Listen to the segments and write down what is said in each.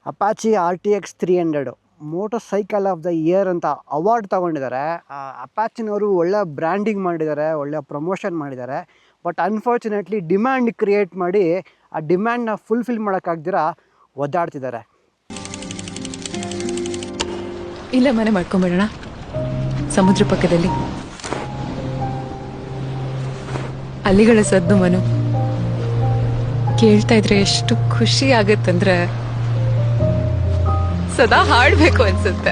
Apache RTX 300 motor cycle of the year ಅಂತ award ತೊಗೊಂಡಿದ್ದಾರೆ. ಅಪಾಚಿನವರು ಒಳ್ಳೆ branding ಮಾಡಿದ್ದಾರೆ, ಒಳ್ಳೆ ಪ್ರಮೋಷನ್ ಮಾಡಿದ್ದಾರೆ. ಬಟ್ ಅನ್ಫಾರ್ಚುನೇಟ್ಲಿ ಡಿಮ್ಯಾಂಡ್ ಕ್ರಿಯೇಟ್ ಮಾಡಿ ಆ ಡಿಮ್ಯಾಂಡ್ನ ಫುಲ್ಫಿಲ್ ಮಾಡೋಕ್ಕಾಗ್ದಿರ ಒದ್ದಾಡ್ತಿದ್ದಾರೆ. ಇಲ್ಲ, ಮನೆ ಮಾಡ್ಕೊಂಬಿಡೋಣ ಸಮುದ್ರ ಪಕ್ಕದಲ್ಲಿ. ಅಲ್ಲಿಗಳ ಸದ್ದು ಮನು ಕೇಳ್ತಾ ಇದ್ರೆ ಎಷ್ಟು ಖುಷಿ ಆಗತ್ತಂದ್ರೆ ಸದಾ ಹಾಡ್ಬೇಕು ಅನ್ಸುತ್ತೆ.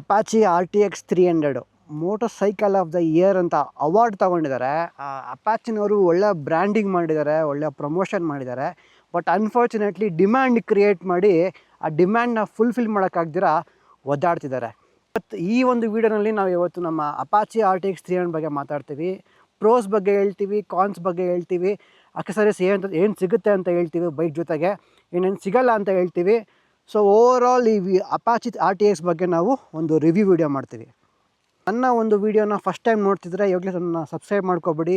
Apache RTX 300 motor cycle of the year ಅಂತ ಅವಾರ್ಡ್ ತೊಗೊಂಡಿದ್ದಾರೆ. ಅಪಾಚಿನವರು ಒಳ್ಳೆ ಬ್ರ್ಯಾಂಡಿಂಗ್ ಮಾಡಿದ್ದಾರೆ, ಒಳ್ಳೆ ಪ್ರಮೋಷನ್ ಮಾಡಿದ್ದಾರೆ. ಬಟ್ ಅನ್ಫಾರ್ಚುನೇಟ್ಲಿ ಡಿಮ್ಯಾಂಡ್ ಕ್ರಿಯೇಟ್ ಮಾಡಿ ಆ ಡಿಮ್ಯಾಂಡ್ನ ಫುಲ್ಫಿಲ್ ಮಾಡೋಕ್ಕಾಗ್ದಿರ ಒದ್ದಾಡ್ತಿದ್ದಾರೆ. ಮತ್ತು ಈ ಒಂದು ವಿಡಿಯೋನಲ್ಲಿ ನಾವು ಇವತ್ತು ನಮ್ಮ ಅಪಾಚಿ RTX 300 ಬಗ್ಗೆ ಮಾತಾಡ್ತೀವಿ. ಪ್ರೋಸ್ ಬಗ್ಗೆ ಹೇಳ್ತೀವಿ, ಕಾನ್ಸ್ ಬಗ್ಗೆ ಹೇಳ್ತೀವಿ, ಅಕ್ಸರೀಸ್ ಏನು ಸಿಗುತ್ತೆ ಅಂತ ಹೇಳ್ತೀವಿ, ಬೈಕ್ ಜೊತೆಗೆ ಏನೇನು ಸಿಗಲ್ಲ ಅಂತ ಹೇಳ್ತೀವಿ. ಸೊ ಓವರಾಲ್ ಈ ಅಪಾಚಿ RTX ಬಗ್ಗೆ ನಾವು ಒಂದು ರಿವ್ಯೂ ವಿಡಿಯೋ ಮಾಡ್ತೀವಿ. ನನ್ನ ಒಂದು ವೀಡಿಯೋನ ಫಸ್ಟ್ ಟೈಮ್ ನೋಡ್ತಿದ್ರೆ ಇವಾಗಲೇ ನನ್ನ ಸಬ್ಸ್ಕ್ರೈಬ್ ಮಾಡ್ಕೊಬಿಡಿ,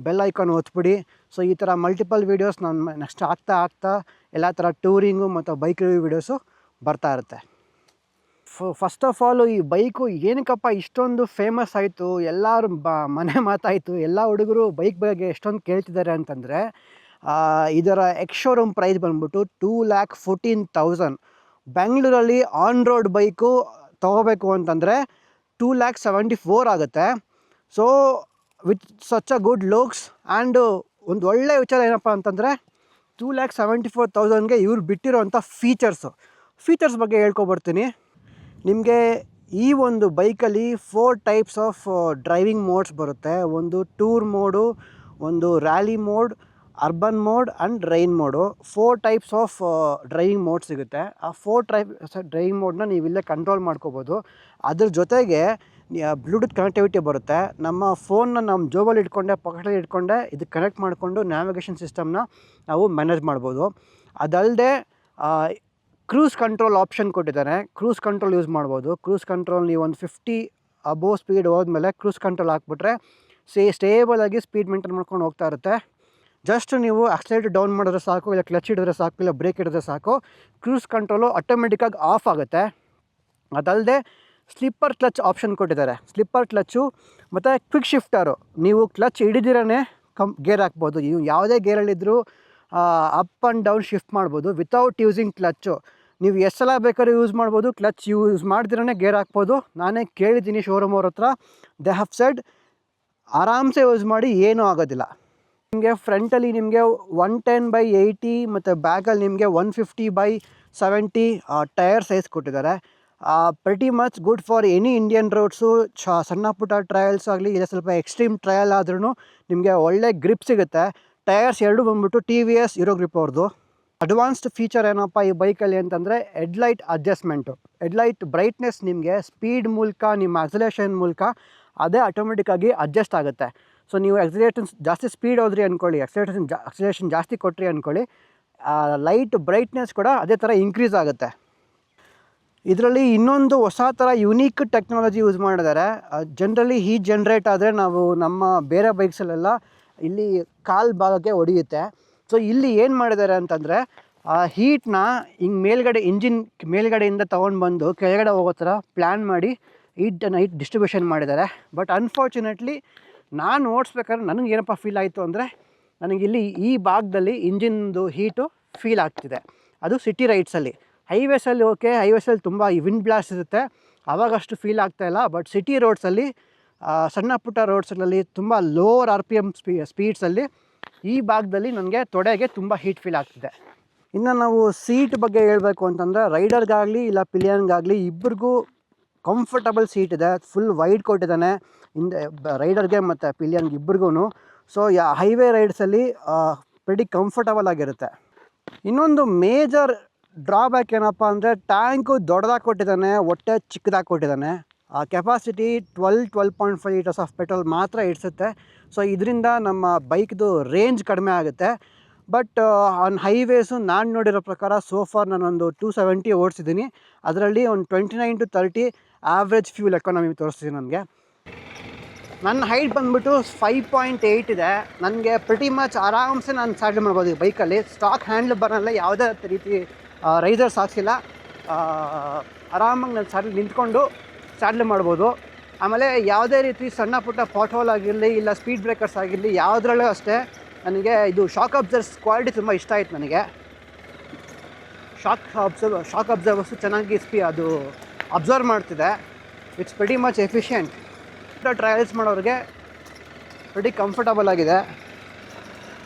ಬೆಲ್ ಐಕಾನ್ ಒತ್ಬಿಡಿ. ಸೊ ಈ ಥರ ಮಲ್ಟಿಪಲ್ ವೀಡಿಯೋಸ್ ನಾನು ನೆಕ್ಸ್ಟ್ ಆಗ್ತಾ ಎಲ್ಲ ಥರ ಟೂರಿಂಗು ಮತ್ತು ಬೈಕ್ ರಿವ್ಯೂ ವೀಡಿಯೋಸು ಬರ್ತಾ ಇರುತ್ತೆ. ಫಸ್ಟ್ ಆಫ್ ಆಲು ಈ ಬೈಕು ಏನಕ್ಕಪ್ಪ ಇಷ್ಟೊಂದು ಫೇಮಸ್ ಆಯಿತು, ಎಲ್ಲರೂ ಮನೆ ಮಾತಾಯಿತು, ಎಲ್ಲ ಹುಡುಗರು ಬೈಕ್ ಬಗ್ಗೆ ಎಷ್ಟೊಂದು ಕೇಳ್ತಿದ್ದಾರೆ ಅಂತಂದರೆ, ಇದರ ಎಕ್ಸ್ ಶೋರೂಮ್ ಪ್ರೈಸ್ ಬಂದ್ಬಿಟ್ಟು 2,14,000. ಬೆಂಗಳೂರಲ್ಲಿ ಆನ್ ರೋಡ್ ಬೈಕು ತೊಗೋಬೇಕು ಅಂತಂದರೆ 2,74,000 ಆಗುತ್ತೆ. So with such a good looks and ಒಂದು ಒಳ್ಳೆಯ ವಿಚಾರ ಏನಪ್ಪ ಅಂತಂದರೆ 2,74,000ಗೆ ಇವ್ರು ಬಿಟ್ಟಿರೋವಂಥ ಫೀಚರ್ಸ್ ಬಗ್ಗೆ ಹೇಳ್ಕೊಬರ್ತೀನಿ ನಿಮಗೆ. ಈ ಒಂದು ಬೈಕಲ್ಲಿ 4 ಟೈಪ್ಸ್ ಆಫ್ ಡ್ರೈವಿಂಗ್ ಮೋಡ್ಸ್ ಬರುತ್ತೆ. ಒಂದು ಟೂರ್ ಮೋಡು, ಒಂದು rally mode, urban mode and rain mode. 4 types of driving mode ಸಿಗುತ್ತೆ. ಆ 4 ಟೈಪ್ಸ್ ಡ್ರೈವಿಂಗ್ ಮೋಡ್ನ ನೀವು ಇಲ್ಲೇ ಕಂಟ್ರೋಲ್ ಮಾಡ್ಕೋಬೋದು. ಅದ್ರ ಜೊತೆಗೆ ಬ್ಲೂಟೂತ್ ಕನೆಕ್ಟಿವಿಟಿ ಬರುತ್ತೆ. ನಮ್ಮ ಫೋನ್ನ ನಮ್ಮ ಜೋಬಲ್ಲಿ ಇಟ್ಕೊಂಡೆ, ಪಾಕೆಟಲ್ಲಿ ಇಟ್ಕೊಂಡೆ ಇದಕ್ಕೆ ಕನೆಕ್ಟ್ ಮಾಡಿಕೊಂಡು ನ್ಯಾವಿಗೇಷನ್ ಸಿಸ್ಟಮ್ನ ನಾವು ಮ್ಯಾನೇಜ್ ಮಾಡ್ಬೋದು. ಅದಲ್ಲದೆ ಕ್ರೂಸ್ ಕಂಟ್ರೋಲ್ ಆಪ್ಷನ್ ಕೊಟ್ಟಿದ್ದಾರೆ. ಕ್ರೂಸ್ ಕಂಟ್ರೋಲ್ ಯೂಸ್ ಮಾಡ್ಬೋದು. ಕ್ರೂಸ್ ಕಂಟ್ರೋಲ್ ನೀವು ಒಂದು 50 ಅಬೋವ್ ಸ್ಪೀಡ್ ಹೋದ್ಮೇಲೆ ಕ್ರೂಸ್ ಕಂಟ್ರೋಲ್ ಹಾಕ್ಬಿಟ್ರೆ ಸ್ಟೇಬಲಾಗಿ ಸ್ಪೀಡ್ ಮೇಂಟೈನ್ ಮಾಡ್ಕೊಂಡು ಹೋಗ್ತಾ ಇರುತ್ತೆ. ಜಸ್ಟ್ ನೀವು ಆಕ್ಸಿಲೇಟರ್ ಡೌನ್ ಮಾಡಿದ್ರೆ ಸಾಕು, ಇಲ್ಲ ಕ್ಲಚ್ ಹಿಡಿದ್ರೆ ಸಾಕು, ಇಲ್ಲ ಬ್ರೇಕ್ ಹಿಡಿದ್ರೆ ಸಾಕು, ಕ್ರೂಸ್ ಕಂಟ್ರೋಲು ಆಟೋಮೆಟಿಕ್ಕಾಗಿ ಆಫ್ ಆಗುತ್ತೆ. ಅದಲ್ಲದೆ ಸ್ಲಿಪ್ಪರ್ ಕ್ಲಚ್ ಆಪ್ಷನ್ ಕೊಟ್ಟಿದ್ದಾರೆ. ಸ್ಲಿಪ್ಪರ್ ಕ್ಲಚ್ಚು ಮತ್ತು ಕ್ವಿಕ್ ಶಿಫ್ಟರು, ನೀವು ಕ್ಲಚ್ ಹಿಡಿದಿರೇ ಗೇರ್ ಹಾಕ್ಬೋದು. ನೀವು ಯಾವುದೇ ಗೇರಲ್ಲಿದ್ದರೂ ಅಪ್ ಆ್ಯಂಡ್ ಡೌನ್ ಶಿಫ್ಟ್ ಮಾಡ್ಬೋದು ವಿತೌಟ್ ಯೂಸಿಂಗ್ ಕ್ಲಚ್ಚು. ನೀವು ಎಷ್ಟು ಸಲ ಬೇಕಾದ್ರೂ ಯೂಸ್ ಮಾಡ್ಬೋದು, ಕ್ಲಚ್ ಯೂಸ್ ಮಾಡ್ದಿರೇ ಗೇರ್ ಹಾಕ್ಬೋದು. ನಾನೇ ಕೇಳಿದ್ದೀನಿ ಶೋರೂಮ್ ಅವ್ರ ಹತ್ರ, ದೇ ಹ್ಯಾವ್ ಸೆಡ್ ಆರಾಮ್ಸೆ ಯೂಸ್ ಮಾಡಿ ಏನೂ ಆಗೋದಿಲ್ಲ. ನಿಮಗೆ ಫ್ರಂಟಲ್ಲಿ ನಿಮಗೆ 110/80 ಮತ್ತು ಬ್ಯಾಕಲ್ಲಿ ನಿಮಗೆ 150/70 ಟೈರ್ ಸೈಜ್ ಕೊಟ್ಟಿದ್ದಾರೆ. Pretty much good for any Indian roads. ಸಣ್ಣ ಪುಟ್ಟ ಟ್ರಯಲ್ಸ್ ಆಗಲಿ, ಇಲ್ಲ ಸ್ವಲ್ಪ ಎಕ್ಸ್ಟ್ರೀಮ್ ಟ್ರಯಲ್ ಆದ್ರೂ ನಿಮಗೆ ಒಳ್ಳೆ ಗ್ರಿಪ್ ಸಿಗುತ್ತೆ. ಟೈರ್ಸ್ ಎರಡು ಬಂದ್ಬಿಟ್ಟು TVS ಹೀರೋ ಗ್ರಿಪ್ ಅವ್ರದ್ದು. ಅಡ್ವಾನ್ಸ್ಡ್ ಫೀಚರ್ ಏನಪ್ಪ ಈ ಬೈಕಲ್ಲಿ ಅಂತಂದರೆ ಹೆಡ್ಲೈಟ್ ಅಡ್ಜಸ್ಟ್ಮೆಂಟು. ಹೆಡ್ಲೈಟ್ ಬ್ರೈಟ್ನೆಸ್ ನಿಮಗೆ ಸ್ಪೀಡ್ ಮೂಲಕ, ನಿಮ್ಮ ಆಕ್ಸಲೇಷನ್ ಮೂಲಕ ಅದೇ ಆಟೋಮೆಟಿಕ್ಕಾಗಿ ಅಡ್ಜಸ್ಟ್ ಆಗುತ್ತೆ. ಸೊ ನೀವು ಆಕ್ಸಿಲೇಷನ್ ಜಾಸ್ತಿ ಸ್ಪೀಡ್ ಹೋದ್ರಿ ಅಂದ್ಕೊಳ್ಳಿ, ಆಕ್ಸಿಲೇಷನ್ ಜಾಸ್ತಿ ಕೊಟ್ರಿ ಅಂದ್ಕೊಳ್ಳಿ, ಲೈಟ್ ಬ್ರೈಟ್ನೆಸ್ ಕೂಡ ಅದೇ ಥರ ಇನ್ಕ್ರೀಸ್ ಆಗುತ್ತೆ. ಇದರಲ್ಲಿ ಇನ್ನೊಂದು ಹೊಸ ಥರ ಯುನೀಕ್ ಟೆಕ್ನಾಲಜಿ ಯೂಸ್ ಮಾಡಿದ್ದಾರೆ. ಜನರಲಿ ಹೀಟ್ ಜನ್ರೇಟ್ ಆದರೆ ನಾವು ನಮ್ಮ ಬೇರೆ ಬೈಕ್ಸಲ್ಲೆಲ್ಲ ಇಲ್ಲಿ ಕಾಲು ಭಾಗಕ್ಕೆ ಹೊಡೆಯುತ್ತೆ. ಸೊ ಇಲ್ಲಿ ಏನು ಮಾಡಿದ್ದಾರೆ ಅಂತಂದರೆ ಹೀಟ್ನ ಹಿಂಗೆ ಮೇಲ್ಗಡೆ ಇಂಜಿನ್ ಮೇಲ್ಗಡೆಯಿಂದ ತೊಗೊಂಡು ಬಂದು ಕೆಳಗಡೆ ಹೋಗೋ ಥರ ಪ್ಲ್ಯಾನ್ ಮಾಡಿ ಹೀಟ್ ಡಿಸ್ಟ್ರಿಬ್ಯೂಷನ್ ಮಾಡಿದ್ದಾರೆ. ಬಟ್ ಅನ್ಫಾರ್ಚುನೇಟ್ಲಿ ನಾನು ಓಡಿಸ್ಬೇಕಾದ್ರೆ ನನಗೆ ಏನಪ್ಪ ಫೀಲ್ ಆಯಿತು ಅಂದರೆ, ನನಗಿಲ್ಲಿ ಈ ಭಾಗದಲ್ಲಿ ಇಂಜಿನ್ದು ಹೀಟು ಫೀಲ್ ಆಗ್ತಿದೆ. ಅದು ಸಿಟಿ ರೈಡ್ಸಲ್ಲಿ. ಹೈವೇಸಲ್ಲಿ ಓಕೆ, ಹೈವೇಸಲ್ಲಿ ತುಂಬ ವಿಂಡ್ ಬ್ಲಾಸ್ಟ್ ಇರುತ್ತೆ, ಆವಾಗಷ್ಟು ಫೀಲ್ ಆಗ್ತಾಯಿಲ್ಲ. ಬಟ್ ಸಿಟಿ ರೋಡ್ಸಲ್ಲಿ, ಸಣ್ಣ ಪುಟ್ಟ ರೋಡ್ಸ್ಗಳಲ್ಲಿ ತುಂಬ ಲೋವರ್ RPM ಸ್ಪೀಡ್ಸಲ್ಲಿ ಈ ಭಾಗದಲ್ಲಿ ನನಗೆ ತೊಡೆಗೆ ತುಂಬ ಹೀಟ್ ಫೀಲ್ ಆಗ್ತಿದೆ. ಇನ್ನು ನಾವು ಸೀಟ್ ಬಗ್ಗೆ ಹೇಳಬೇಕು ಅಂತಂದರೆ, ರೈಡರ್ಗಾಗಲಿ ಇಲ್ಲ ಪಿಲಿಯನ್ಗಾಗಲಿ ಇಬ್ಬರಿಗೂ ಕಂಫರ್ಟಬಲ್ ಸೀಟ್ ಇದೆ. ಫುಲ್ ವೈಡ್ ಕೊಟ್ಟಿದ್ದಾನೆ ರೈಡರ್ಗೆ ಮತ್ತು ಪಿಲಿಯನ್ಗೆ ಇಬ್ಬರಿಗೂ. ಸೊ ಹೈವೇ ರೈಡ್ಸಲ್ಲಿ ಪ್ರೆಟಿ ಕಂಫರ್ಟಬಲ್ ಆಗಿರುತ್ತೆ. ಇನ್ನೊಂದು ಮೇಜರ್ ಡ್ರಾಬ್ಯಾಕ್ ಏನಪ್ಪ ಅಂದರೆ, ಟ್ಯಾಂಕು ದೊಡ್ಡದಾಗಿ ಕೊಟ್ಟಿದ್ದಾನೆ, ಹೊಟ್ಟೆ ಚಿಕ್ಕದಾಗಿ ಕೊಟ್ಟಿದ್ದಾನೆ. ಕೆಪಾಸಿಟಿ 12.5 ಲೀಟರ್ಸ್ ಆಫ್ ಪೆಟ್ರೋಲ್ ಮಾತ್ರ ಇಡಿಸುತ್ತೆ. ಸೊ ಇದರಿಂದ ನಮ್ಮ ಬೈಕ್ದು ರೇಂಜ್ ಕಡಿಮೆ ಆಗುತ್ತೆ. ಬಟ್ ಆನ್ ಹೈವೇಸು ನಾನು ನೋಡಿರೋ ಪ್ರಕಾರ ಸೋಫಾರ್ ನಾನೊಂದು 270 ಓಡಿಸಿದ್ದೀನಿ. ಅದರಲ್ಲಿ ಒಂದು 29 to 30 ಆವ್ರೇಜ್ ಫ್ಯೂಲ್ ಎಕಾನಮಿ ತೋರಿಸ್ತೀನಿ ನನಗೆ. ನನ್ನ ಹೈಟ್ ಬಂದುಬಿಟ್ಟು 5.8 ಇದೆ. ನನಗೆ ಪ್ರಿಟಿ ಮಚ್ ಆರಾಮ್ಸೆ ನಾನು ಸ್ಯಾಡ್ಲ್ ಮಾಡ್ಬೋದು ಈ ಬೈಕಲ್ಲಿ. ಸ್ಟಾಕ್ ಹ್ಯಾಂಡ್ಲ್ ಬರಲ್ಲ, ಯಾವುದೇ ರೀತಿ ರೈಸರ್ಸ್ ಹಾಕ್ಸಿಲ್ಲ. ಆರಾಮಾಗಿ ನಾನು ಸ್ಯಾಡ್ಲ್ ನಿಂತ್ಕೊಂಡು ಸ್ಯಾಡ್ಲ್ ಮಾಡ್ಬೋದು. ಆಮೇಲೆ ಯಾವುದೇ ರೀತಿ ಸಣ್ಣ ಪುಟ್ಟ ಪಾಟ್ ಹೋಲ್ ಆಗಿರಲಿ ಇಲ್ಲ ಸ್ಪೀಡ್ ಬ್ರೇಕರ್ಸ್ ಆಗಿರಲಿ ಯಾವುದ್ರಲ್ಲೂ ಅಷ್ಟೇ ನನಗೆ ಇದು ಶಾಕ್ ಅಬ್ಸರ್ವ್ಸ್ ಕ್ವಾಲಿಟಿ ತುಂಬ ಇಷ್ಟ ಆಯಿತು ನನಗೆ. ಶಾಕ್ ಅಬ್ಸರ್ವರ್ಸು ಚೆನ್ನಾಗಿ ಅದು ಅಬ್ಸರ್ವ್ ಮಾಡ್ತಿದೆ. It's pretty much efficient. Trials ಮಾಡೋರಿಗೆ ಪ್ರಿಟಿ ಕಂಫರ್ಟಬಲ್ ಆಗಿದೆ.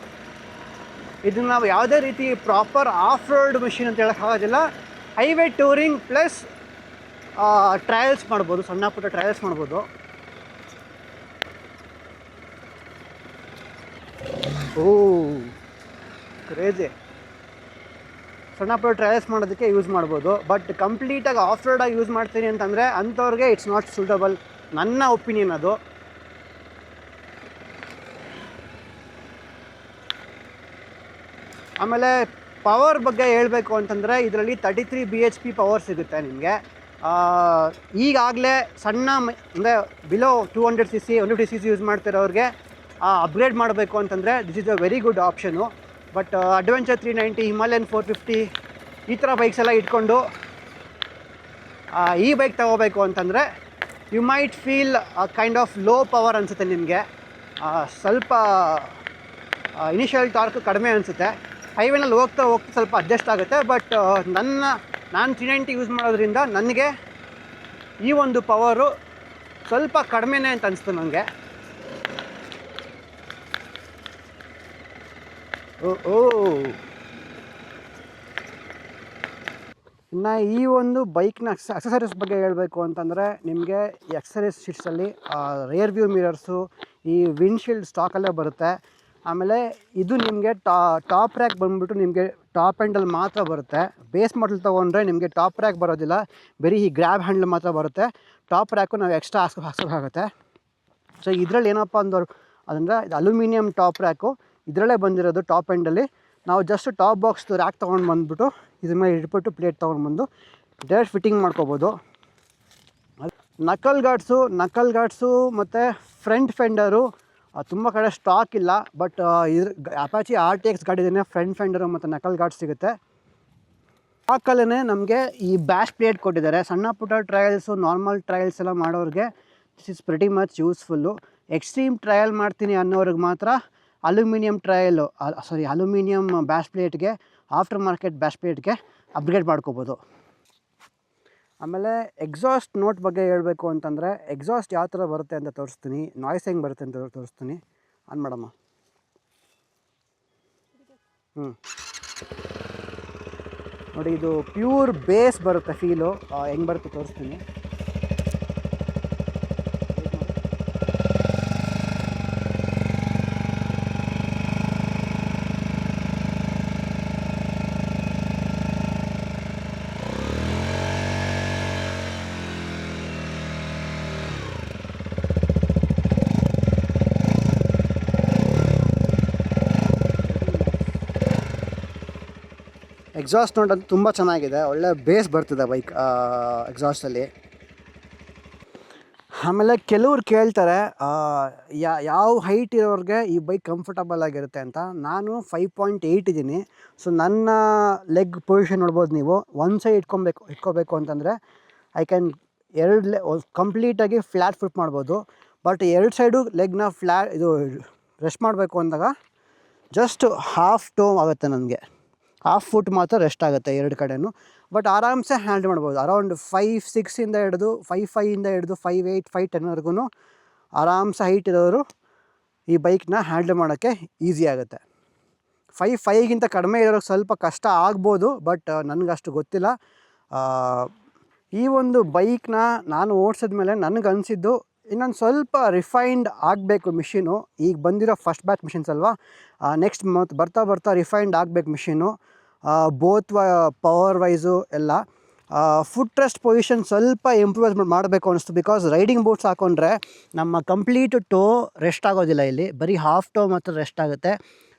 ಇದನ್ನು ನಾವು ಯಾವುದೇ ರೀತಿ ಪ್ರಾಪರ್ ಆಫ್ ರೋಡ್ ಮೆಷಿನ್ ಅಂತ ಹೇಳೋಕ್ಕಾಗೋದಿಲ್ಲ. ಹೈವೇ ಟೂರಿಂಗ್ ಪ್ಲಸ್ ಟ್ರಯಲ್ಸ್ ಮಾಡ್ಬೋದು, ಸಣ್ಣ ಪುಟ್ಟ ಟ್ರಯಲ್ಸ್ ಮಾಡ್ಬೋದು. ಓ ಕ್ರೇಜಿ. ಸಣ್ಣ ಪುಟ್ಟ ಟ್ರಯಲ್ಸ್ ಮಾಡೋದಕ್ಕೆ ಯೂಸ್ ಮಾಡ್ಬೋದು. ಬಟ್ ಕಂಪ್ಲೀಟಾಗಿ ಆಫ್ ರೋಡಾಗಿ ಯೂಸ್ ಮಾಡ್ತೀನಿ ಅಂತಂದರೆ ಅಂಥವ್ರಿಗೆ ಇಟ್ಸ್ ನಾಟ್ ಸೂಟಬಲ್, ನನ್ನ ಒಪಿನಿಯನ್ ಅದು. ಆಮೇಲೆ ಪವರ್ ಬಗ್ಗೆ ಹೇಳಬೇಕು ಅಂತಂದರೆ ಇದರಲ್ಲಿ 33 BHP ಪವರ್ ಸಿಗುತ್ತೆ ನಿಮಗೆ. ಈಗಾಗಲೇ ಸಣ್ಣ ಅಂದರೆ below 200cc 150cc use ಮಾಡ್ತಿರೋರಿಗೆ upgrade ಮಾಡಬೇಕು ಅಂತಂದರೆ this is a very good option. But adventure 390, Himalayan 450 ಈ ಥರ ಬೈಕ್ಸ್ ಎಲ್ಲ ಇಟ್ಕೊಂಡು ಈ ಬೈಕ್ ತೊಗೋಬೇಕು ಅಂತಂದರೆ you might feel kind of low power ಅನಿಸುತ್ತೆ ನಿಮಗೆ. ಸ್ವಲ್ಪ ಇನಿಷಿಯಲ್ ಟಾರ್ಕ್ ಕಡಿಮೆ ಅನಿಸುತ್ತೆ. ಹೈವೇನಲ್ಲಿ ಹೋಗ್ತಾ ಸ್ವಲ್ಪ ಅಡ್ಜಸ್ಟ್ ಆಗುತ್ತೆ. ಬಟ್ ನಾನು 390 ಯೂಸ್ ಮಾಡೋದ್ರಿಂದ ನನಗೆ ಈ ಒಂದು ಪವರು ಸ್ವಲ್ಪ ಕಡಿಮೆನೇ ಅಂತ ಅನಿಸ್ತು ನನಗೆ. ಓ ಇನ್ನು ಈ ಒಂದು ಬೈಕ್ನ ಅಕ್ಸಸರೀಸ್ ಬಗ್ಗೆ ಹೇಳಬೇಕು ಅಂತಂದರೆ ನಿಮಗೆ ಈ ಅಕ್ಸಸರೀಸ್ ಶೀಟ್ಸಲ್ಲಿ ರೇರ್ ವ್ಯೂ ಮಿರರ್ಸು, ಈ ವಿಂಡ್ಶೀಲ್ಡ್ ಸ್ಟಾಕಲ್ಲೇ ಬರುತ್ತೆ. ಆಮೇಲೆ ಇದು ನಿಮಗೆ ಟಾಪ್ ರ್ಯಾಕ್ ಬಂದುಬಿಟ್ಟು ನಿಮಗೆ ಟಾಪ್ ಹ್ಯಾಂಡಲ್ ಮಾತ್ರ ಬರುತ್ತೆ. ಬೇಸ್ ಮಾಡಲ್ ತೊಗೊಂಡ್ರೆ ನಿಮಗೆ ಟಾಪ್ ರ್ಯಾಕ್ ಬರೋದಿಲ್ಲ, ಬರೀ ಈ ಗ್ರ್ಯಾಬ್ ಹ್ಯಾಂಡಲ್ ಮಾತ್ರ ಬರುತ್ತೆ. ಟಾಪ್ ರ್ಯಾಕು ನಾವು ಎಕ್ಸ್ಟ್ರಾ ಹಾಕ್ಸೋಕ್ಕಾಗುತ್ತೆ. ಸೊ ಇದರಲ್ಲಿ ಏನಪ್ಪ ಅಂದರು ಅದಂದರೆ ಇದು ಅಲ್ಯೂಮಿನಿಯಂ ಟಾಪ್ ರ್ಯಾಕು, ಇದರಲ್ಲೇ ಬಂದಿರೋದು ಟಾಪ್ ಹ್ಯಾಂಡಲ್ಲಿ. ನಾವು ಜಸ್ಟ್ ಟಾಪ್ ಬಾಕ್ಸ್ ರ್ಯಾಕ್ ತೊಗೊಂಡು ಬಂದುಬಿಟ್ಟು ಇದ್ರ ಮೇಲೆ ಇಟ್ಬಿಟ್ಟು ಪ್ಲೇಟ್ ತೊಗೊಂಡು ಬಂದು ಡೈರೆಕ್ಟ್ ಫಿಟ್ಟಿಂಗ್ ಮಾಡ್ಕೋಬೋದು. ನಕಲ್ ಗಾರ್ಡ್ಸು ಮತ್ತು ಫ್ರಂಟ್ ಫೆಂಡರು ತುಂಬ ಕಡೆ ಸ್ಟಾಕ್ ಇಲ್ಲ. ಬಟ್ ಅಪಾಚಿ RTX ಗಾಡಿದೇ ಫ್ರಂಟ್ ಫೆಂಡರು ಮತ್ತು ನಕಲ್ ಗಾರ್ಡ್ಸ್ ಸಿಗುತ್ತೆ. ಸ್ಟಾಕಲ್ಲೇ ನಮಗೆ ಈ ಬ್ಯಾಶ್ ಪ್ಲೇಟ್ ಕೊಟ್ಟಿದ್ದಾರೆ. ಸಣ್ಣ ಪುಟ್ಟ ಟ್ರಯಲ್ಸು, ನಾರ್ಮಲ್ ಟ್ರಯಲ್ಸ್ ಎಲ್ಲ ಮಾಡೋರಿಗೆ this is pretty much useful. Extreme trial ಮಾಡ್ತೀನಿ ಅನ್ನೋರಿಗೆ ಮಾತ್ರ ಅಲ್ಯೂಮಿನಿಯಂ ಬ್ಯಾಶ್ ಪ್ಲೇಟ್ಗೆ, ಆಫ್ಟರ್ ಮಾರ್ಕೆಟ್ ಬ್ಯಾಶ್ ಪ್ಲೇಟ್ಗೆ ಅಪ್ಗ್ರೇಡ್ ಮಾಡ್ಕೋಬೋದು. ಆಮೇಲೆ ಎಕ್ಸಾಸ್ಟ್ ನೋಟ್ ಬಗ್ಗೆ ಹೇಳಬೇಕು ಅಂತಂದರೆ ಎಕ್ಸಾಸ್ಟ್ ಯಾವ ಥರ ಬರುತ್ತೆ ಅಂತ ತೋರಿಸ್ತೀನಿ, ನಾಯ್ಸ್ ಹೆಂಗೆ ಬರುತ್ತೆ ಅಂತ ತೋರಿಸ್ತೀನಿ. ಆನ್ ಮಾಡಮ್ಮ. ನೋಡಿ, ಇದು ಪ್ಯೂರ್ ಬೇಸ್ ಬರುತ್ತೆ ಫೀಲು. ಹೆಂಗೆ ಬರುತ್ತೆ ತೋರಿಸ್ತೀನಿ. ಎಕ್ಸಾಸ್ಟ್ ನೋಟ್ ಅಂತ ತುಂಬ ಚೆನ್ನಾಗಿದೆ, ಒಳ್ಳೆ ಬೇಸ್ ಬರ್ತಿದೆ ಬೈಕ್ ಎಕ್ಸಾಸ್ಟಲ್ಲಿ. ಆಮೇಲೆ ಕೆಲವ್ರು ಕೇಳ್ತಾರೆ ಯಾವ ಹೈಟ್ ಇರೋರಿಗೆ ಈ ಬೈಕ್ ಕಂಫರ್ಟಬಲ್ ಆಗಿರುತ್ತೆ ಅಂತ. ನಾನು 5.8 ಇದ್ದೀನಿ. ಸೊ ನನ್ನ ಲೆಗ್ ಪೊಸಿಷನ್ ನೋಡ್ಬೋದು ನೀವು. ಒಂದು ಸೈಡ್ ಇಟ್ಕೋಬೇಕು ಅಂತಂದರೆ ಐ ಕ್ಯಾನ್ ಕಂಪ್ಲೀಟಾಗಿ ಫ್ಲ್ಯಾಟ್ ಫುಟ್ ಮಾಡ್ಬೋದು. ಬಟ್ ಎರಡು ಸೈಡು ಲೆಗ್ನ ರೆಸ್ಟ್ ಮಾಡಬೇಕು ಅಂದಾಗ ಜಸ್ಟ್ ಹಾಫ್ ಟೋ ಆಗುತ್ತೆ, ನನಗೆ ಹಾಫ್ ಫುಟ್ ಮಾತ್ರ ರೆಸ್ಟ್ ಆಗುತ್ತೆ ಎರಡು ಕಡೆಯೂ. ಬಟ್ ಆರಾಮ್ಸೆ ಹ್ಯಾಂಡಲ್ ಮಾಡ್ಬೋದು. ಅರೌಂಡ್ 5.6 ಹಿಡಿದು 5.8 5.10ವರೆಗೂ ಆರಾಮ್ಸೆ ಹೈಟ್ ಇರೋರು ಈ ಬೈಕ್ನ ಹ್ಯಾಂಡಲ್ ಮಾಡೋಕ್ಕೆ ಈಸಿ ಆಗುತ್ತೆ. 5.5ಗಿಂತ ಕಡಿಮೆ ಇರೋರಿಗೆ ಸ್ವಲ್ಪ ಕಷ್ಟ ಆಗ್ಬೋದು, ಬಟ್ ನನಗಷ್ಟು ಗೊತ್ತಿಲ್ಲ. ಈ ಒಂದು ಬೈಕ್ನ ನಾನು ಓಡಿಸಿದ್ಮೇಲೆ ನನಗನ್ಸಿದ್ದು ಇನ್ನೊಂದು ಸ್ವಲ್ಪ ರಿಫೈನ್ಡ್ ಆಗಬೇಕು ಮಿಷಿನು. ಈಗ ಬಂದಿರೋ ಫಸ್ಟ್ ಬ್ಯಾಚ್ ಮಿಷಿನ್ಸ್ ಅಲ್ವಾ, ನೆಕ್ಸ್ಟ್ ಬರ್ತಾ ರಿಫೈನ್ಡ್ ಆಗಬೇಕು ಮಿಷಿನು. ಬೋತ್ ಪವರ್ ವೈಸು ಎಲ್ಲ. ಫುಟ್ ರೆಸ್ಟ್ ಪೊಸಿಷನ್ ಸ್ವಲ್ಪ ಇಂಪ್ರೂವ್ಮೆಂಟ್ ಮಾಡಬೇಕು ಅನ್ನಿಸ್ತು. ಬಿಕಾಸ್ ರೈಡಿಂಗ್ ಬೂಟ್ಸ್ ಹಾಕ್ಕೊಂಡ್ರೆ ನಮ್ಮ ಕಂಪ್ಲೀಟ್ ಟೋ ರೆಸ್ಟ್ ಆಗೋದಿಲ್ಲ, ಇಲ್ಲಿ ಬರೀ ಹಾಫ್ ಟೋ ಮಾತ್ರ ರೆಸ್ಟ್ ಆಗುತ್ತೆ.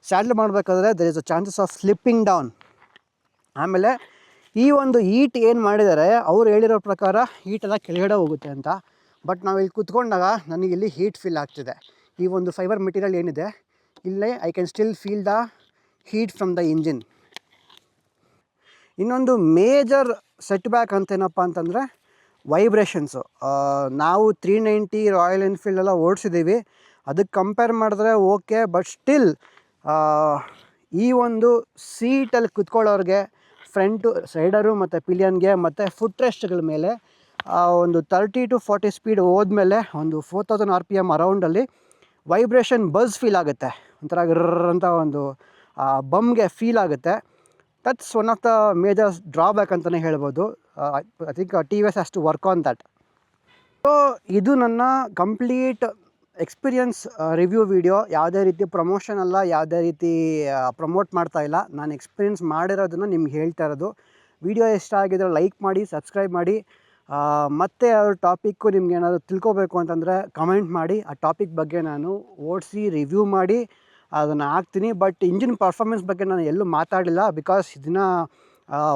ಸ್ಯಾಡಲ್ ಮಾಡಬೇಕಾದ್ರೆ there is a chances of slipping down. ಆಮೇಲೆ ಈ ಒಂದು ಈಟ್ ಏನು ಮಾಡಿದ್ದಾರೆ ಅವ್ರು ಹೇಳಿರೋ ಪ್ರಕಾರ ಹೀಟೆಲ್ಲ ಕೆಳಗಡೆ ಹೋಗುತ್ತೆ ಅಂತ. ಬಟ್ ನಾವಿಲ್ಲಿ ಕೂತ್ಕೊಂಡಾಗ ನನಗಿಲ್ಲಿ ಹೀಟ್ ಫೀಲ್ ಆಗ್ತಿದೆ. ಈ ಒಂದು ಫೈಬರ್ ಮೆಟೀರಿಯಲ್ ಏನಿದೆ ಇಲ್ಲೇ I can still feel the heat from the engine. ಇನ್ನೊಂದು ಮೇಜರ್ ಸೆಟ್ ಬ್ಯಾಕ್ ಅಂತೇನಪ್ಪ ಅಂತಂದರೆ ವೈಬ್ರೇಷನ್ಸು. ನಾವು 390 ರಾಯಲ್ ಎನ್ಫೀಲ್ಡೆಲ್ಲ ಓಡಿಸಿದ್ದೀವಿ, ಅದಕ್ಕೆ ಕಂಪೇರ್ ಮಾಡಿದ್ರೆ ಓಕೆ. ಬಟ್ ಸ್ಟಿಲ್ ಈ ಒಂದು ಸೀಟಲ್ಲಿ ಕುತ್ಕೊಳ್ಳೋರಿಗೆ ಫ್ರಂಟು ಸೈಡರು ಮತ್ತು ಪಿಲಿಯನ್ಗೆ ಮತ್ತು ಫುಟ್ ರೆಸ್ಟ್ಗಳ ಮೇಲೆ ಒಂದು 30 to 40 ಸ್ಪೀಡ್ ಹೋದ್ಮೇಲೆ ಒಂದು 4000 RPM ಅರೌಂಡಲ್ಲಿ ವೈಬ್ರೇಷನ್ ಬಸ್ ಫೀಲ್ ಆಗುತ್ತೆ, ಒಂಥರ ಗ್ರರ್ ಅಂತ ಒಂದು ಬಮ್ಗೆ ಫೀಲ್ ಆಗುತ್ತೆ. That's one of the major drawback ಅಂತಲೇ ಹೇಳ್ಬೋದು. I think TVS has to work on that. So ಇದು ನನ್ನ ಕಂಪ್ಲೀಟ್ ಎಕ್ಸ್ಪೀರಿಯನ್ಸ್ ರಿವ್ಯೂ ವಿಡಿಯೋ. ಯಾವುದೇ ರೀತಿ ಪ್ರಮೋಷನ್ ಅಲ್ಲ, ಯಾವುದೇ ರೀತಿ ಪ್ರಮೋಟ್ ಮಾಡ್ತಾ ಇಲ್ಲ. ನಾನು ಎಕ್ಸ್ಪೀರಿಯನ್ಸ್ ಮಾಡಿರೋದನ್ನು ನಿಮ್ಗೆ ಹೇಳ್ತಾ ಇರೋದು. ವಿಡಿಯೋ ಇಷ್ಟ ಆಗಿದ್ರೆ ಲೈಕ್ ಮಾಡಿ, ಸಬ್ಸ್ಕ್ರೈಬ್ ಮಾಡಿ. ಮತ್ತು ಅವ್ರ ಟಾಪಿಕ್ಕು ನಿಮ್ಗೆ ಏನಾದರೂ ತಿಳ್ಕೊಬೇಕು ಅಂತಂದರೆ ಕಮೆಂಟ್ ಮಾಡಿ. ಆ ಟಾಪಿಕ್ ಬಗ್ಗೆ ನಾನು ಓಡಿಸಿ ರಿವ್ಯೂ ಮಾಡಿ ಅದನ್ನು ಹಾಕ್ತೀನಿ. ಬಟ್ ಇಂಜಿನ್ ಪರ್ಫಾರ್ಮೆನ್ಸ್ ಬಗ್ಗೆ ನಾನು ಎಲ್ಲೂ ಮಾತಾಡಿಲ್ಲ, ಬಿಕಾಸ್ ಇದನ್ನು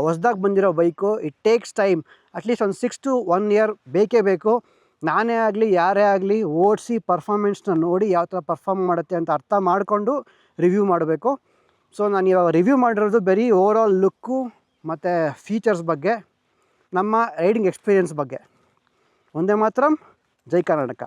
ಹೊಸ್ದಾಗಿ ಬಂದಿರೋ bike. It takes time, at least ಒಂದು 6 to 1 year ಬೇಕೇ ಬೇಕು. ನಾನೇ ಆಗಲಿ ಯಾರೇ ಆಗಲಿ ಓಡಿಸಿ ಪರ್ಫಾರ್ಮೆನ್ಸ್ನ ನೋಡಿ ಯಾವ ಥರ ಪರ್ಫಾರ್ಮ್ ಮಾಡುತ್ತೆ ಅಂತ ಅರ್ಥ ಮಾಡಿಕೊಂಡು ರಿವ್ಯೂ ಮಾಡಬೇಕು. ಸೊ ನಾನು ಇವಾಗ ರಿವ್ಯೂ ಮಾಡಿರೋದು ಬರೀ ಓವರಾಲ್ ಲುಕ್ಕು ಮತ್ತು ಫೀಚರ್ಸ್ ಬಗ್ಗೆ, ನಮ್ಮ ರೈಡಿಂಗ್ ಎಕ್ಸ್ಪೀರಿಯನ್ಸ್ ಬಗ್ಗೆ. ಒಂದೇ ಮಾತ್ರ. ಜೈ ಕರ್ನಾಟಕ.